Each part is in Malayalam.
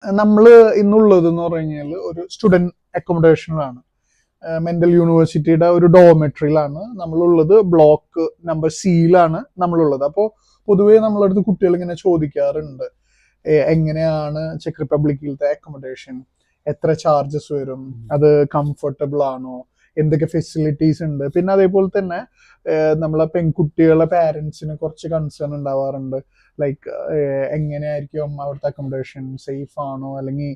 നമ്മൾ ഇന്നുള്ളത് എന്ന് പറഞ്ഞു കഴിഞ്ഞാൽ ഒരു സ്റ്റുഡന്റ് അക്കോമഡേഷനിലാണ്. മെന്റൽ യൂണിവേഴ്സിറ്റിയുടെ ഒരു ഡോമെട്രിയിലാണ് നമ്മളുള്ളത്. ബ്ലോക്ക് നമ്പർ സിയിലാണ് നമ്മളുള്ളത്. അപ്പോൾ പൊതുവേ നമ്മളടുത്ത് കുട്ടികൾ ഇങ്ങനെ ചോദിക്കാറുണ്ട്, എങ്ങനെയാണ് ചെക്ക് റിപ്പബ്ലിക്കിലത്തെ അക്കോമഡേഷൻ, എത്ര ചാർജസ് വരും, അത് കംഫർട്ടബിൾ ആണോ, എന്തൊക്കെ ഫെസിലിറ്റീസ് ഉണ്ട്. പിന്നെ അതേപോലെ തന്നെ നമ്മളെ പെൺകുട്ടികളെ പാരൻസിന് കുറച്ച് കൺസേൺ ഉണ്ടാവാറുണ്ട്. ലൈക്ക് എങ്ങനെയായിരിക്കും അവിടുത്തെ അക്കോമഡേഷൻ, സേഫ് ആണോ അല്ലെങ്കിൽ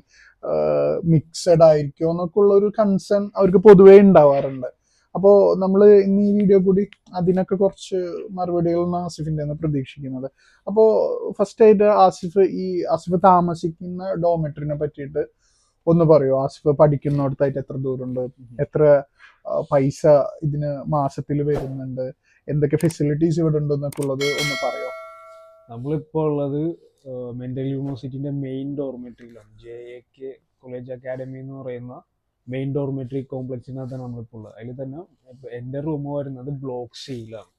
മിക്സഡ് ആയിരിക്കോ എന്നൊക്കെ ഉള്ള ഒരു കൺസേൺ അവർക്ക് പൊതുവേ ഉണ്ടാവാറുണ്ട്. അപ്പോൾ നമ്മൾ ഇന്ന് ഈ വീഡിയോ കൂടി അതിനൊക്കെ കുറച്ച് മറുപടികളാണ് ആസിഫിന്റെ പ്രതീക്ഷിക്കുന്നത്. അപ്പോൾ ഫസ്റ്റ് ആയിട്ട് ആസിഫ് താമസിക്കുന്ന ഡോമെട്രിനെ പറ്റിയിട്ട് ഒന്ന് പറയോ? ആസിഫ് പഠിക്കുന്നിടത്തായിട്ട് എത്ര ദൂരമുണ്ട്, എത്ര പൈസ ഇതിന് മാസത്തിൽ വരുന്നുണ്ട്, എന്തൊക്കെ ഫെസിലിറ്റീസ് ഇവിടെ ഉണ്ട് എന്നൊക്കെ ഉള്ളത് ഒന്ന് പറയോ? നമ്മളിപ്പോ ഉള്ളത് മെന്റൽ യൂണിവേഴ്സിറ്റിന്റെ മെയിൻ ഡോർമെട്രിയിലാണ്. JAK കോളേജ് അക്കാഡമി എന്ന് പറയുന്ന മെയിൻ ഡോർമെട്രി കോംപ്ലക്സിനകത്താണ് നമ്മളിപ്പോൾ ഉള്ളത്. അതിൽ തന്നെ എന്റെ റൂം വരുന്നത് ബ്ലോക്ക് സിയിലാണ്.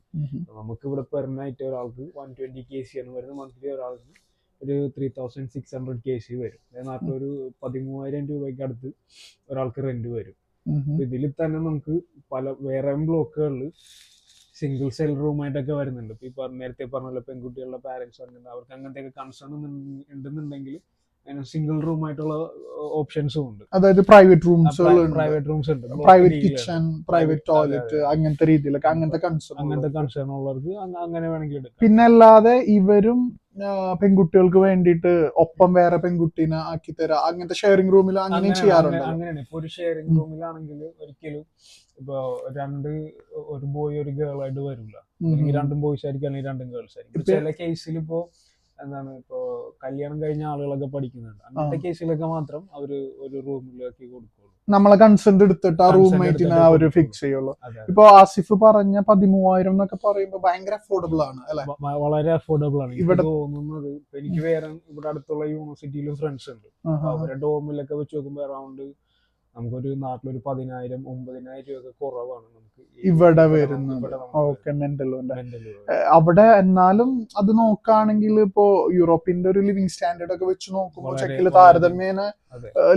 നമുക്ക് ഇവിടെ പെർ നൈറ്റ് ഒരാൾക്ക് 120 kc ആണ് വരുന്നത്. മന്ത്ലി ഒരാൾക്ക് ഒരു 3600 kc വരും. നാട്ടിലൊരു 13,000 രൂപയ്ക്ക് അടുത്ത് ഒരാൾക്ക് റെന്റ് വരും. ഇതിൽ തന്നെ നമുക്ക് വേറെ ബ്ലോക്കുകളിൽ സിംഗിൾ സെൽ റൂമായിട്ടൊക്കെ വരുന്നുണ്ട്. ഇപ്പൊ നേരത്തെ പറഞ്ഞല്ലോ, പെൺകുട്ടികളുടെ പാരന്റ്സ് വരുന്നുണ്ട്, അവർക്ക് അങ്ങനത്തെ കൺസേൺ ഉണ്ടെന്നുണ്ടെങ്കിൽ സിംഗിൾ റൂം ആയിട്ടുള്ള ഓപ്ഷൻസും ഉണ്ട്. അതായത് പ്രൈവറ്റ് റൂംസ് ഉണ്ട്, പ്രൈവറ്റ് കിച്ചൺ, പ്രൈവറ്റ് ടോയ്ലറ്റ്, അങ്ങനത്തെ രീതിയിലൊക്കെ അങ്ങനത്തെ കൺസേൺ ഉള്ളവർക്ക് അങ്ങനെ വേണമെങ്കിൽ എടുക്കാം. പിന്നെ അല്ലാതെ ഇവരും പെൺകുട്ടികൾക്ക് വേണ്ടിയിട്ട് ഒപ്പം വേറെ പെൺകുട്ടീനെ ആക്കി തരാം, അങ്ങനത്തെ ഷെയറിംഗ് റൂമിൽ അങ്ങനെ ചെയ്യാറുണ്ട്. അങ്ങനെയാണ്. ഇപ്പൊ ഒരു ഷെയറിംഗ് റൂമിലാണെങ്കിൽ ഒരിക്കലും ഇപ്പൊ ഒരു ബോയ് ഒരു ഗേൾ ആയിട്ട് വരില്ല. അല്ലെങ്കിൽ 2 ബോയ്സ് ആയിരിക്കും, അല്ലെങ്കിൽ 2 ഗേൾസ് ആയിരിക്കും. ചില കേസിൽ ഇപ്പോ ഇപ്പോ കല്യാണം കഴിഞ്ഞ ആളുകളൊക്കെ പഠിക്കുന്നുണ്ട്. അങ്ങനത്തെ കേസിലൊക്കെ മാത്രം അവര് ഒരു റൂമിലേക്ക് കൊടുക്കുള്ളൂ. നമ്മളെ കൺസെന്റ് എടുത്തിട്ട് ആ റൂംമേറ്റിനെ അവര് ഫിക്സ് ചെയ്യുള്ളൂ. ഇപ്പൊ ആസിഫ് പറഞ്ഞ 13,000 എന്നൊക്കെ പറയുമ്പോ ഭയങ്കര അഫോർഡബിൾ ആണ് അല്ലെ? വളരെ അഫോർഡബിൾ ആണ് ഇവിടെ തോന്നുന്നത്. എനിക്ക് വേറെ ഇവിടെ അടുത്തുള്ള യൂണിവേഴ്സിറ്റിയിലും ഫ്രണ്ട്സ് ഉണ്ട്. അവരുടെ ഡോമിലൊക്കെ വെച്ച് നോക്കുമ്പോ അറൗണ്ട് നമുക്കൊരു നാട്ടിലൊരു 10,000 9,000 രൂപ കുറവാണ് നമുക്ക് ഇവിടെ വരുന്നത്. ഓക്കെ, അവിടെ എന്നാലും അത് നോക്കുകയാണെങ്കിൽ ഇപ്പോ യൂറോപ്പിന്റെ ഒരു ലിവിങ് സ്റ്റാൻഡേർഡ് ഒക്കെ വെച്ച് നോക്കുമ്പോൾ ചെക്കിൽ താരതമ്യേന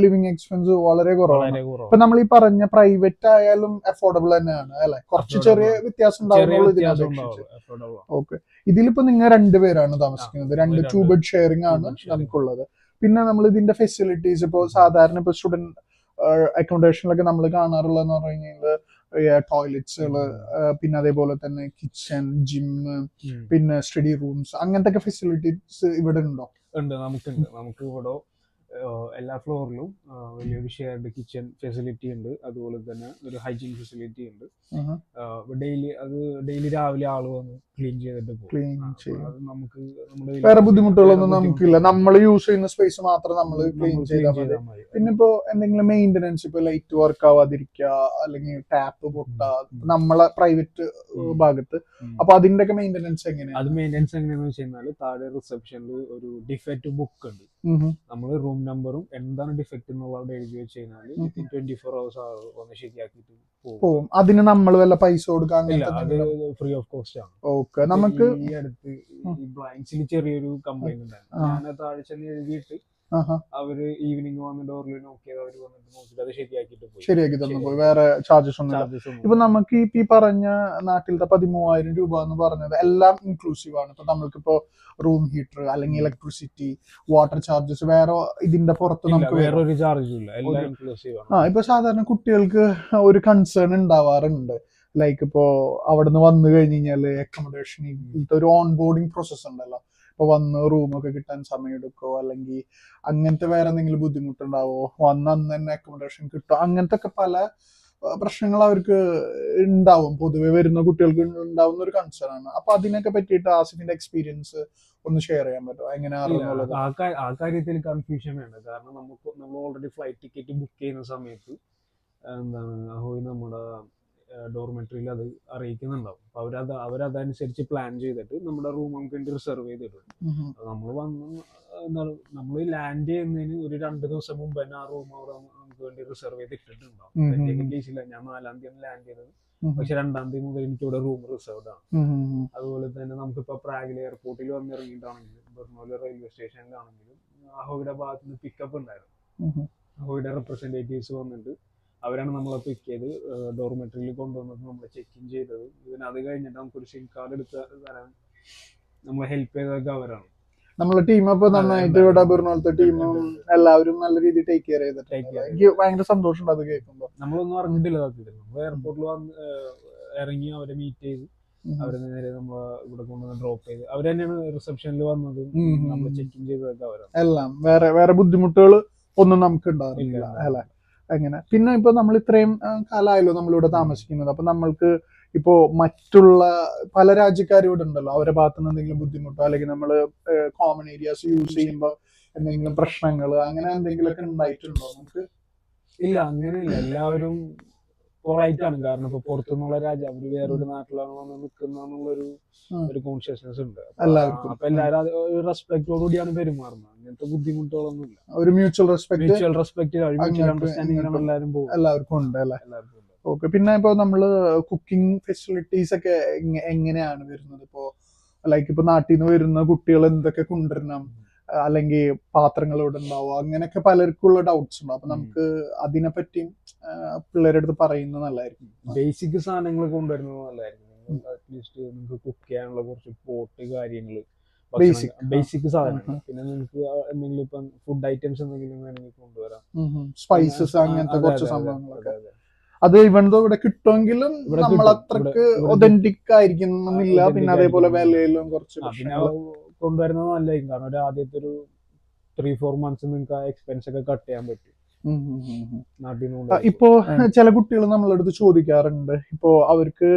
ലിവിങ് എക്സ്പെൻസ് വളരെ കുറവാണ്. ഇപ്പൊ നമ്മൾ ഈ പറഞ്ഞ പ്രൈവറ്റ് ആയാലും അഫോർഡബിൾ തന്നെയാണ് അല്ലെ? കുറച്ച് ചെറിയ വ്യത്യാസം ഉണ്ടാവുന്നുള്ളൂ ഇതിനപേക്ഷിച്ച്. ഓക്കെ, ഇതിലിപ്പോ നിങ്ങൾ 2 പേരാണ് താമസിക്കുന്നത്, 2 2 ബെഡ് ഷെയറിംഗ് ആണ് നമുക്കുള്ളത്. പിന്നെ നമ്മൾ ഇതിന്റെ ഫെസിലിറ്റീസ് ഇപ്പോ സാധാരണ ഇപ്പൊ സ്റ്റുഡന്റ് അക്കോമഡേഷനിലൊക്കെ നമ്മൾ കാണാറുള്ളതെന്ന് പറഞ്ഞു കഴിഞ്ഞാൽ ടോയ്ലറ്റ്സുകള്, പിന്നെ അതേപോലെ തന്നെ കിച്ചൺ, ജിമ്മ്, പിന്നെ സ്റ്റഡി റൂംസ്, അങ്ങനത്തെ ഫെസിലിറ്റീസ് ഇവിടെ ഉണ്ടോ? ഉണ്ട്, നമുക്ക് ഇവിടെ എല്ലാ ഫ്ലോറിലും വലിയൊരു ഷെയർഡ് കിച്ചൺ ഫെസിലിറ്റി ഉണ്ട്. അതുപോലെ തന്നെ ഒരു ഹൈജീൻ ഫെസിലിറ്റി ഉണ്ട്. ഡെയിലി രാവിലെ ആള് വന്ന് ക്ലീൻ ചെയ്തിട്ട് പോകും. നമുക്ക് വേറെ ബുദ്ധിമുട്ടുകളൊന്നും നമുക്കില്ല. നമ്മൾ യൂസ് ചെയ്യുന്ന സ്പേസ് മാത്രം നമ്മൾ ക്ലീൻ ചെയ്താൽ മതി. പിന്നെ ഇപ്പോ എന്തെങ്കിലും മെയിന്റനൻസ്, ഇപ്പൊ ലൈറ്റ് വർക്ക് ആവാതിരിക്കുക, അല്ലെങ്കിൽ ടാപ്പ് പൊട്ടാ, നമ്മളെ പ്രൈവറ്റ് ഭാഗത്ത്, അപ്പൊ അതിന്റെ ഒക്കെ മെയിന്റനൻസ് എങ്ങനെയാണ്? അത് മെയിന്റനൻസ് എങ്ങനെയാന്ന് വെച്ച് കഴിഞ്ഞാൽ താഴെ റിസപ്ഷനിൽ ഒരു ഡിഫക്റ്റ് ബുക്ക് ഉണ്ട്. നമ്മൾ റൂം നമ്പറും എന്താണ് ഡിഫക്റ്റ് എന്നുള്ളത് എഴുതി വെച്ച് കഴിഞ്ഞാൽ 24 hours വന്ന് ശരിയാക്കിയിട്ട് പോകും. അതിന് നമ്മൾ വല്ല പൈസ കൊടുക്കാൻ? അത് ഫ്രീ ഓഫ് കോസ്റ്റ് ആണ്. ഓക്കെ, നമുക്ക് ഈ അടുത്ത് ഈ ബ്ലൈൻഡ്സിൽ ചെറിയൊരു കംപ്ലൈന്റ് ഉണ്ടായിരുന്നു. ഞാൻ താഴെ ചെന്ന് എഴുതിയിട്ട് അവര് ഈവനിങ് വന്ന് ഡോറിൽ നോക്കിയത്, അവര് വന്നിട്ട് നോക്കിയിട്ട് അത് ശരിയാക്കി തന്നു പോയി. വേറെ ചാർജസ് ഒന്നും. ഇപ്പൊ നമുക്ക് ഈ പറഞ്ഞ നാട്ടിലത്തെ 13,000 രൂപ എന്ന് പറഞ്ഞത് എല്ലാം ഇൻക്ലൂസീവ് ആണ്. ഇപ്പൊ നമുക്കിപ്പോ റൂം ഹീറ്റർ അല്ലെങ്കിൽ ഇലക്ട്രിസിറ്റി, വാട്ടർ ചാർജസ്, വേറെ ഇതിന്റെ പുറത്ത് നമുക്ക് വേറൊരു ചാർജും ഇല്ല, എല്ലാം ഇൻക്ലൂസീവ് ആണ്. ഇപ്പൊ സാധാരണ കുട്ടികൾക്ക് ഒരു കൺസേൺ ഉണ്ടാവാറുണ്ട്. ലൈക്ക് ഇപ്പോ അവിടുന്ന് വന്നു കഴിഞ്ഞ് കഴിഞ്ഞാല് അക്കോമഡേഷൻ ഒരു ഓൺ ബോർഡിങ് പ്രോസസ് ഉണ്ടല്ലോ, ഇപ്പൊ വന്ന് റൂമൊക്കെ കിട്ടാൻ സമയം എടുക്കോ, അല്ലെങ്കിൽ അങ്ങനത്തെ വേറെ എന്തെങ്കിലും ബുദ്ധിമുട്ടുണ്ടാവോ, അന്ന് തന്നെ അക്കോമഡേഷൻ കിട്ടോ, അങ്ങനത്തെ ഒക്കെ പല പ്രശ്നങ്ങൾ അവർക്ക് ഉണ്ടാവും. പൊതുവെ വരുന്ന കുട്ടികൾക്ക് ഉണ്ടാവുന്ന ഒരു കൺസേൺ ആണ്. അപ്പൊ അതിനൊക്കെ പറ്റിയിട്ട് ആസിഫിന്റെ എക്സ്പീരിയൻസ് ഒന്ന് ഷെയർ ചെയ്യാൻ പറ്റുമോ? എങ്ങനെയാണെന്നുള്ളത്? ആ കാര്യത്തിൽ കൺഫ്യൂഷൻ വേണ്ട. കാരണം നമ്മൾ ഓൾറെഡി ഫ്ലൈറ്റ് ടിക്കറ്റ് ബുക്ക് ചെയ്യുന്ന സമയത്ത് നമ്മുടെ ഡോർമെട്രിയിൽ അത് അറിയിക്കുന്നുണ്ടാവും. അപ്പൊ അവരതനുസരിച്ച് പ്ലാൻ ചെയ്തിട്ട് നമ്മുടെ റൂം നമുക്ക് വേണ്ടി റിസർവ് ചെയ്തിട്ടുണ്ട്. നമ്മൾ ലാൻഡ് ചെയ്യുന്നതിന് ഒരു 2 ദിവസം മുമ്പ് തന്നെ ആ റൂം നമുക്ക് വേണ്ടി റിസർവ് ചെയ്തിട്ടുണ്ടാവും. കേസില്ല, ഞാൻ 4-ാം തീയതി ലാൻഡ് ചെയ്തത്, പക്ഷെ 2-ാം തീയതി മുതൽ എനിക്ക് ഇവിടെ റൂം റിസർവ്ഡ് ആണ്. അതുപോലെ തന്നെ നമുക്കിപ്പോ പ്രാഗിൽ എയർപോർട്ടിൽ വന്നിറങ്ങിയിട്ടാണെങ്കിലും ബെർണോലി റെയിൽവേ സ്റ്റേഷനിലാണെങ്കിലും അഹോയുടെ ഭാഗത്ത് നിന്ന് പിക്കപ്പ് ഉണ്ടായിരുന്നു. ഉം. അഹോയുടെ റെപ്രസെന്റേറ്റീവ്സ് വന്നിട്ട് അവരാണ് നമ്മളെ പിക്ക് ചെയ്ത് ഡോർമെട്രിയിൽ കൊണ്ടുവന്നത്, നമ്മളെ ചെക്ക് ഇൻ ചെയ്തത്. ഇതിന് അത് കഴിഞ്ഞിട്ട് നമുക്കൊരു സിം കാർഡ് എടുത്ത് തരാൻ നമ്മളെ ഹെൽപ്പ് ചെയ്തതൊക്കെ അവരാണ്. നമ്മളെ ടീം അപ്പൊ നന്നായിട്ട് ഇവിടെ എറണാകുളത്തെ ടീമും എല്ലാവരും നല്ല രീതിയിൽ ടേക്ക് കെയർ ചെയ്തിട്ടുണ്ട്. എനിക്ക് ഭയങ്കര സന്തോഷമുണ്ട് അത് കേൾക്കുമ്പോ. നമ്മളൊന്നും അറിഞ്ഞിട്ടില്ല സത്യത്തിൽ. നമ്മൾ എയർപോർട്ടിൽ വന്ന് ഇറങ്ങി അവരെ മീറ്റ് ചെയ്ത് അവരെ നേരെ നമ്മളെ ഇവിടെ കൊണ്ടുവന്ന് ഡ്രോപ്പ് ചെയ്ത് അവർ തന്നെയാണ് റിസപ്ഷനിൽ വന്നത്, നമ്മൾ ചെക്ക് ഇൻ ചെയ്തതൊക്കെ അവരാണ്. എല്ലാം വേറെ ബുദ്ധിമുട്ടുകൾ ഒന്നും നമുക്ക് ഉണ്ടാവില്ല അല്ലെ അങ്ങനെ. പിന്നെ ഇപ്പൊ നമ്മൾ ഇത്രയും കാലമായല്ലോ നമ്മളിവിടെ താമസിക്കുന്നത്. അപ്പൊ നമ്മൾക്ക് ഇപ്പോ മറ്റുള്ള പല രാജ്യക്കാരും ഇവിടെ ഉണ്ടല്ലോ, അവരുടെ ഭാഗത്ത് നിന്ന് എന്തെങ്കിലും ബുദ്ധിമുട്ടോ അല്ലെങ്കിൽ നമ്മൾ കോമൺ ഏരിയാസ് യൂസ് ചെയ്യുമ്പോൾ എന്തെങ്കിലും പ്രശ്നങ്ങൾ അങ്ങനെ എന്തെങ്കിലുമൊക്കെ ഉണ്ടായിട്ടുണ്ടോ നമുക്ക്? ഇല്ല, അങ്ങനെയില്ല. എല്ലാവരും പൊളൈറ്റ് ആണ്. കാരണം ഇപ്പൊ പുറത്തുനിന്നുള്ള രാജ്യം അവര് വേറൊരു നാട്ടിലാണ് വന്ന് നിൽക്കുന്നുള്ളൊരു ഒരു കോൺഷ്യസ്നെസ് ഉണ്ട്. അപ്പൊ എല്ലാവരും ഒരു റെസ്പെക്ടോടുകൂടിയാണ് പെരുമാറുന്നത്. അങ്ങനത്തെ ബുദ്ധിമുട്ടുകളൊന്നും ഇല്ല. ഒരു മ്യൂച്വൽ റെസ്പെക്ട് അണ്ടർസ്റ്റാൻഡിംഗ് എല്ലാവരും പോകും, എല്ലാവർക്കും ഉണ്ട് അല്ലെ? ഓക്കെ. പിന്നെ ഇപ്പൊ നമ്മള് കുക്കിംഗ് ഫെസിലിറ്റീസ് ഒക്കെ എങ്ങനെയാണ് വരുന്നത്? ഇപ്പോ ലൈക്ക് ഇപ്പൊ നാട്ടിൽ നിന്ന് വരുന്ന കുട്ടികൾ എന്തൊക്കെ കൊണ്ടുവരണം, അല്ലെങ്കിൽ പാത്രങ്ങൾ ഇവിടെ ഉണ്ടാവും, അങ്ങനെയൊക്കെ പലർക്കുള്ള ഡൗട്ട്സ് ഉണ്ടാവും. അപ്പൊ നമുക്ക് അതിനെപ്പറ്റിയും പിള്ളേരുടെ അടുത്ത് പറയുന്നത് നല്ലതായിരിക്കും. ബേസിക് സാധനങ്ങൾ കൊണ്ടുവരുന്നത് നല്ലതായിരിക്കും. അറ്റ്ലീസ്റ്റ് നിങ്ങൾക്ക് കുക്ക് ചെയ്യാനുള്ള കുറച്ച് പോട്ട് കാര്യങ്ങള്, ബേസിക് സാധനങ്ങൾ. പിന്നെ നിങ്ങൾക്ക് എന്തെങ്കിലും ഇപ്പം ഫുഡ് ഐറ്റംസ് എന്തെങ്കിലും വേണമെങ്കിൽ കൊണ്ടുവരാം, സ്പൈസസ് അങ്ങനത്തെ കുറച്ച് സംഭവങ്ങളൊക്കെ. അത് ഇവന്തോ ഇവിടെ കിട്ടുമെങ്കിലും നമ്മളത്രക്ക് ഒതന്റിക് ആയിരിക്കുന്നില്ല. പിന്നെ അതേപോലെ വിലയിലും കുറച്ച് കൊണ്ടുവരുന്നത് നല്ലതായിരിക്കും. കാരണം ഒരു ആദ്യത്തെ ഒരു 3-4 months നിങ്ങൾക്ക് ആ എക്സ്പെൻസ് ഒക്കെ കട്ട് ചെയ്യാൻ പറ്റും. ഇപ്പോ ചില കുട്ടികൾ നമ്മളടുത്ത് ചോദിക്കാറുണ്ട്, ഇപ്പോ അവർക്ക്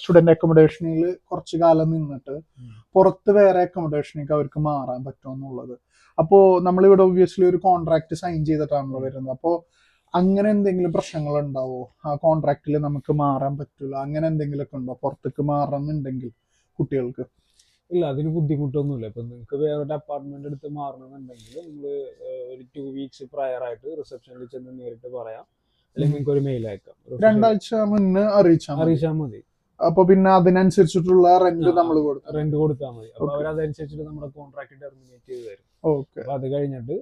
സ്റ്റുഡന്റ് അക്കോമഡേഷനിൽ കുറച്ചു കാലം നിന്നിട്ട് പുറത്ത് വേറെ അക്കോമഡേഷനിലേക്ക് അവർക്ക് മാറാൻ പറ്റുമെന്നുള്ളത്. അപ്പോ നമ്മളിവിടെ ഒബ്വിയസ്ലി ഒരു കോൺട്രാക്ട് സൈൻ ചെയ്തിട്ടാണല്ലോ വരുന്നത്. അപ്പോ അങ്ങനെ എന്തെങ്കിലും പ്രശ്നങ്ങൾ ഉണ്ടാവോ? ആ കോൺട്രാക്റ്റിൽ നമുക്ക് മാറാൻ പറ്റില്ല, അങ്ങനെ എന്തെങ്കിലുമൊക്കെ ഉണ്ടോ പുറത്തേക്ക് മാറണമെന്നുണ്ടെങ്കിൽ കുട്ടികൾക്ക്? ഇല്ല, അതിന് ബുദ്ധിമുട്ടൊന്നുമില്ല. ഇപ്പൊ നിങ്ങൾക്ക് വേറൊരു അപ്പാർട്ട്മെന്റ് എടുത്ത് മാറണമെന്നുണ്ടെങ്കിൽ നിങ്ങൾ ഒരു 2 weeks പ്രയർ ആയിട്ട് റിസപ്ഷനിൽ ചെന്ന് നേരിട്ട് പറയാം, അല്ലെങ്കിൽ നിങ്ങൾക്ക് ഒരു മെയിൽ അയക്കാം. 2 ആഴ്ച മുന്നേ അറിയിച്ചാൽ മതി. അപ്പൊ പിന്നെ അതിനനുസരിച്ചിട്ടുള്ള റെന്റ് നമ്മൾ റെന്റ് കൊടുത്താൽ മതി. അപ്പൊ അവർ അതനുസരിച്ചിട്ട് നമ്മുടെ കോൺട്രാക്ട് ടെർമിനേറ്റ് ചെയ്ത് തരും. അപ്പൊ അത് കഴിഞ്ഞിട്ട്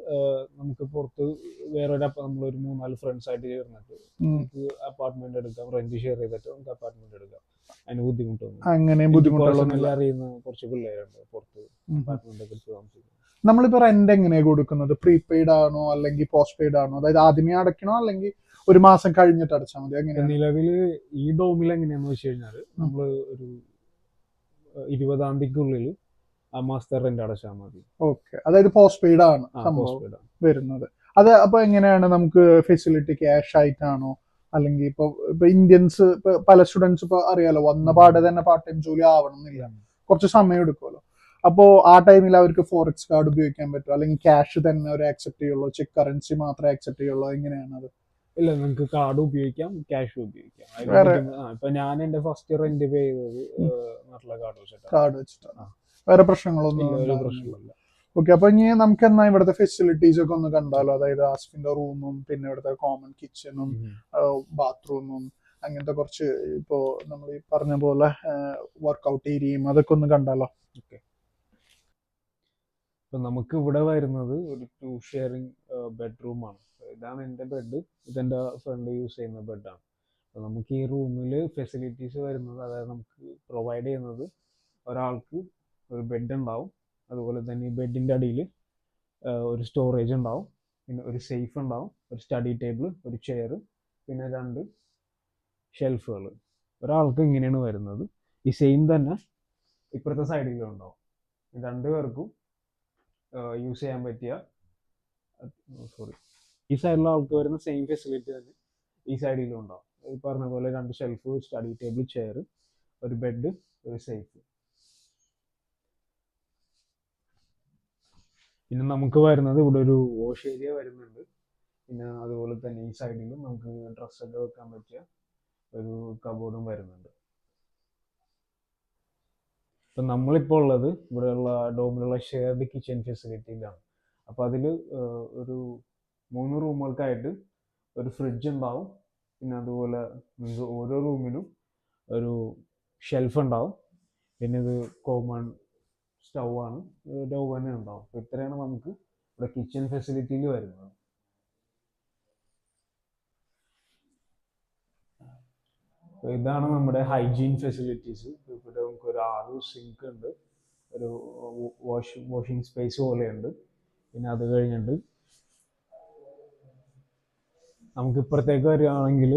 നമുക്ക് പുറത്ത് വേറൊരു നമ്മളൊരു 3-4 ഫ്രണ്ട്സ് ആയിട്ട് ചേർന്നിട്ട് നമുക്ക് അപ്പാർട്ട്മെന്റ് എടുക്കാം, റെന്റ് ഷെയർ ചെയ്തിട്ട് നമുക്ക് അപ്പാർട്ട്മെന്റ് എടുക്കാം. അതിന് ബുദ്ധിമുട്ടൊന്നും അങ്ങനെ ബുദ്ധിമുട്ടുകളൊന്നും അറിയുന്ന കുറച്ച് പിള്ളേരുണ്ട് പുറത്ത് അപ്പാർട്ട്മെന്റ് ഒക്കെ എടുത്ത് താമസിക്കുന്നത്. നമ്മളിപ്പോ റെന്റ് എങ്ങനെയാ കൊടുക്കുന്നത്? പ്രീപെയ്ഡ് ആണോ അല്ലെങ്കിൽ പോസ്റ്റ് പെയ്ഡ് ആണോ? അതായത് ആദ്യമേ അടയ്ക്കണോ അല്ലെങ്കിൽ ഒരു മാസം കഴിഞ്ഞിട്ട് അടച്ചാൽ മതി? അങ്ങനെ നിലവില് ഈ ഡോമിൽ എങ്ങനെയാന്ന് വെച്ച് കഴിഞ്ഞാല് നമ്മള് ഒരു 20-ാം തീയതിക്കുള്ളിൽ ആ മാസത്തെ റെന്റ് അടച്ചാൽ മതി. ഓക്കെ. അതായത് പോസ്റ്റ് പെയ്ഡ് ആണ് സംഭവം വരുന്നത്. അത് അപ്പൊ എങ്ങനെയാണ് നമുക്ക് ഫെസിലിറ്റി? ക്യാഷ് ആയിട്ടാണോ അല്ലെങ്കിൽ ഇപ്പൊ ഇന്ത്യൻസ് പല സ്റ്റുഡൻസ് ഇപ്പൊ അറിയാലോ, വന്ന പാടെ തന്നെ പാർട്ട് ടൈം ജോലി ആവണമെന്നില്ല, കുറച്ച് സമയം എടുക്കുമല്ലോ. അപ്പോ ആ ടൈമിൽ അവർക്ക് ഫോറക്സ് കാർഡ് ഉപയോഗിക്കാൻ പറ്റുമോ, അല്ലെങ്കിൽ ക്യാഷ് തന്നെ അവർ ആക്സെപ്റ്റ് ചെയ്യുള്ളൂ, ചെക്ക് കറൻസി മാത്രമേ ആക്സെപ്റ്റ് ചെയ്യുള്ളൂ, എങ്ങനെയാണ് അത്? ഇല്ല, നിങ്ങൾക്ക് കാർഡ് ഉപയോഗിക്കാം, ക്യാഷ് ഉപയോഗിക്കാം. ഇപ്പൊ ഞാൻ എന്റെ ഫസ്റ്റ് റെന്റ് പേ ചെയ്തത് നാട്ടിലെ കാർഡ് വെച്ചിട്ടാണ്. വേറെ പ്രശ്നങ്ങളൊന്നും പ്രശ്നമില്ല. ഓക്കെ. അപ്പൊ ഇനി നമുക്ക് എന്നാ ഇവിടുത്തെ ഫെസിലിറ്റീസ് ഒക്കെ ഒന്ന് കണ്ടാലോ? അതായത് ആസ്ഫിന്റെ റൂമും പിന്നെ ഇവിടുത്തെ കോമൺ കിച്ചണും ബാത്റൂമും അങ്ങനത്തെ കുറച്ച് ഇപ്പോ നമ്മൾ ഈ പറഞ്ഞ പോലെ വർക്ക്ഔട്ട് ഏരിയയും അതൊക്കെ ഒന്ന് കണ്ടാലോ? ഓക്കെ. ഇപ്പൊ നമുക്ക് ഇവിടെ വരുന്നത് ഒരു 2 ഷെയറിംഗ് ബെഡ്റൂമാണ്. ഇതാണ് എന്റെ ബെഡ്, ഇതെന്റെ ഫ്രണ്ട് യൂസ് ചെയ്യുന്ന ബെഡാണ്. അപ്പൊ നമുക്ക് ഈ റൂമിൽ ഫെസിലിറ്റീസ് വരുന്നത്, അതായത് നമുക്ക് പ്രൊവൈഡ് ചെയ്യുന്നത് ഒരാൾക്ക് ഒരു ബെഡ് ഉണ്ടാവും, അതുപോലെ തന്നെ ഈ ബെഡിന്റെ അടിയിൽ ഒരു സ്റ്റോറേജ് ഉണ്ടാവും, പിന്നെ ഒരു സേഫ് ഉണ്ടാവും, ഒരു സ്റ്റഡി ടേബിൾ, ഒരു ചെയർ, പിന്നെ 2 ഷെൽഫുകൾ. ഒരാൾക്ക് ഇങ്ങനെയാണ് വരുന്നത്. ഈ സെയിം തന്നെ ഇപ്പുറത്തെ സൈഡിലും ഉണ്ടാവും. 2 പേർക്കും യൂസ് ചെയ്യാൻ പറ്റിയ, ഈ സൈഡിലുള്ള ആൾക്ക് വരുന്ന സെയിം ഫെസിലിറ്റി തന്നെ ഈ സൈഡിലും ഉണ്ടാവും. ഈ പറഞ്ഞ പോലെ 2 ഷെൽഫ്, സ്റ്റഡി ടേബിൾ, ചെയർ, ഒരു ബെഡ്, ഒരു സേഫ്. പിന്നെ നമുക്ക് വരുന്നത് ഇവിടെ ഒരു വാഷ് ഏരിയ വരുന്നുണ്ട്. പിന്നെ അതുപോലെ തന്നെ ഈ സൈഡിലും നമുക്ക് ഡ്രസ്സൊക്കെ വെക്കാൻ പറ്റിയ ഒരു കബോർഡും വരുന്നുണ്ട്. ഇപ്പം നമ്മളിപ്പോൾ ഉള്ളത് ഇവിടെയുള്ള ഡോമിലുള്ള ഷെയർഡ് കിച്ചൺ ഫെസിലിറ്റിയിലാണ്. അപ്പോൾ അതിൽ ഒരു 3 റൂമുകൾക്കായിട്ട് ഒരു ഫ്രിഡ്ജ് ഉണ്ടാവും. പിന്നെ അതുപോലെ നിങ്ങൾക്ക് ഓരോ റൂമിലും ഒരു ഷെൽഫ് ഉണ്ടാവും. പിന്നെ ഇത് കോമൺ സ്റ്റൗ ആണ്, സ്റ്റൗ തന്നെ ഉണ്ടാവും. അപ്പോൾ ഇത്രയാണ് നമുക്ക് ഇവിടെ കിച്ചൺ ഫെസിലിറ്റിയിൽ വരുന്നത്. ഇതാണ് നമ്മുടെ ഹൈജീൻ ഫെസിലിറ്റീസ്. ഇവിടെ നമുക്ക് ഒരു 6 സിങ്ക് ഉണ്ട്, ഒരു വാഷിംഗ് സ്പേസ് പോലെയുണ്ട്. പിന്നെ അത് കഴിഞ്ഞിട്ട് നമുക്ക് ഇപ്പുറത്തേക്ക് വരികയാണെങ്കിൽ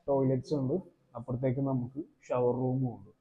ടോയ്ലറ്റ്സ് ഉണ്ട്, അപ്പുറത്തേക്ക് നമുക്ക് ഷവർ റൂമും ഉണ്ട്.